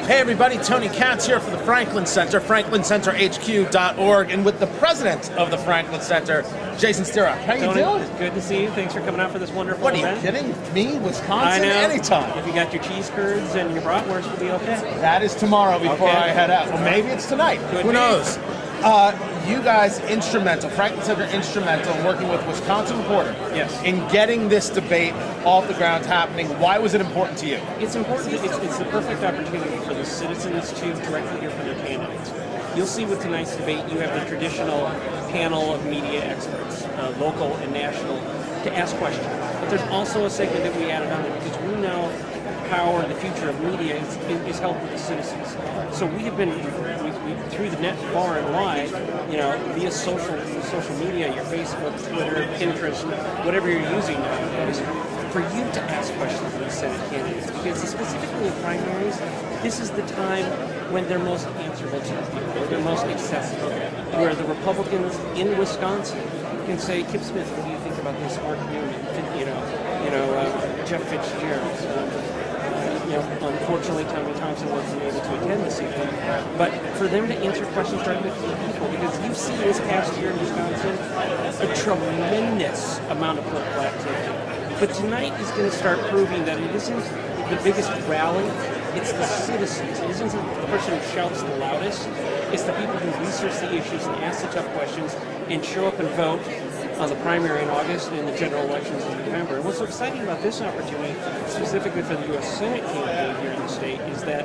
Hey everybody, Tony Katz here for the Franklin Center, franklincenterhq.org, and with the president of the Franklin Center, Jason Strevak. How you doing? It's good to see you. Thanks for coming out for this wonderful event. What, are you kidding? Me? Wisconsin? I know. Anytime. If you got your cheese curds and your bratwurst, we'll be okay. That is tomorrow before I head out. Well, maybe it's tonight. Who knows? You guys instrumental, Franklin Center instrumental in working with Wisconsin Reporter in getting this debate off the ground happening. Why was it important to you? It's important. It's the perfect opportunity for the citizens to directly hear from their candidates. You'll see with tonight's debate, you have the traditional panel of media experts, local and national, to ask questions. But there's also a segment that we added on it because we know power, the future of media is held with the citizens. So we have been through the net far and wide, via social media, your Facebook, Twitter, Pinterest, whatever you're using nowadays, for you to ask questions of the Senate candidates. Because specifically in primaries, this is the time when they're most answerable to the people, where they're most accessible, where the Republicans in Wisconsin can say, Kip Smith, what do you think about this? Mark Newman, Jeff Fitzgerald. Unfortunately, Tommy Thompson wasn't able to attend this evening. But for them to answer questions directly from the people, because you've seen this past year in Wisconsin a tremendous amount of political activity. But tonight is going to start proving that it isn't the biggest rally, it's the citizens. It isn't the person who shouts the loudest. It's the people who research the issues and ask the tough questions and show up and vote on the primary in August and in the general elections in November. And what's so exciting about this opportunity, specifically for the U.S. Senate campaign here in the state, is that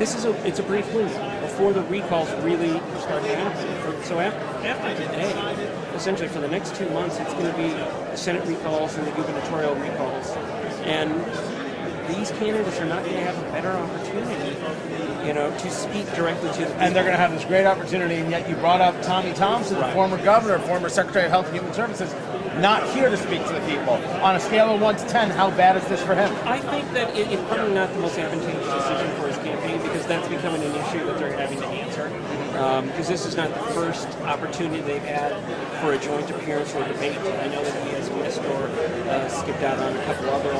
it's a brief window before the recalls really start to happen. So after today, essentially for the next 2 months, it's going to be the Senate recalls and the gubernatorial recalls. And these candidates are not going to have a better opportunity, to speak directly to the people. And they're going to have this great opportunity, and yet you brought up Tommy Thompson, the former governor, former Secretary of Health and Human Services, not here to speak to the people. On a scale of 1 to 10, how bad is this for him? I think that it's probably not the most advantageous decision for his campaign because that's becoming an issue that they're having to answer. Because this is not the first opportunity they've had for a joint appearance or debate. I know that he has missed or skipped out on a couple other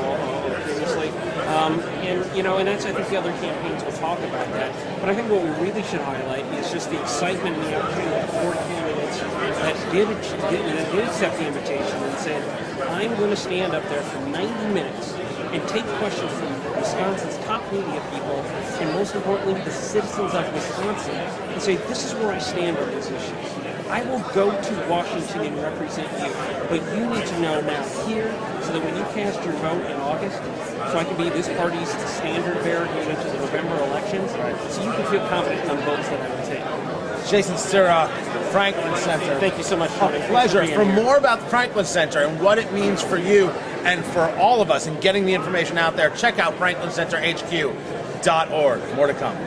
previously. And that's, I think the other campaigns will talk about that. But I think what we really should highlight is just the excitement and the opportunity of the 4 candidates that did accept the invitation and said, I'm going to stand up there for 90 minutes and take questions from Wisconsin's top media people, and most importantly, the citizens of Wisconsin, and say, this is where I stand on these issues. I will go to Washington and represent you, but you need to know now here, so that when you cast your vote in August, so I can be this party's standard bearer going into the November elections, so you can feel confident on votes that I would take. Jason Strevak, Franklin Center. Thank you so much. A pleasure. For more about the Franklin Center and what it means for you and for all of us in getting the information out there, check out franklincenterhq.org. More to come.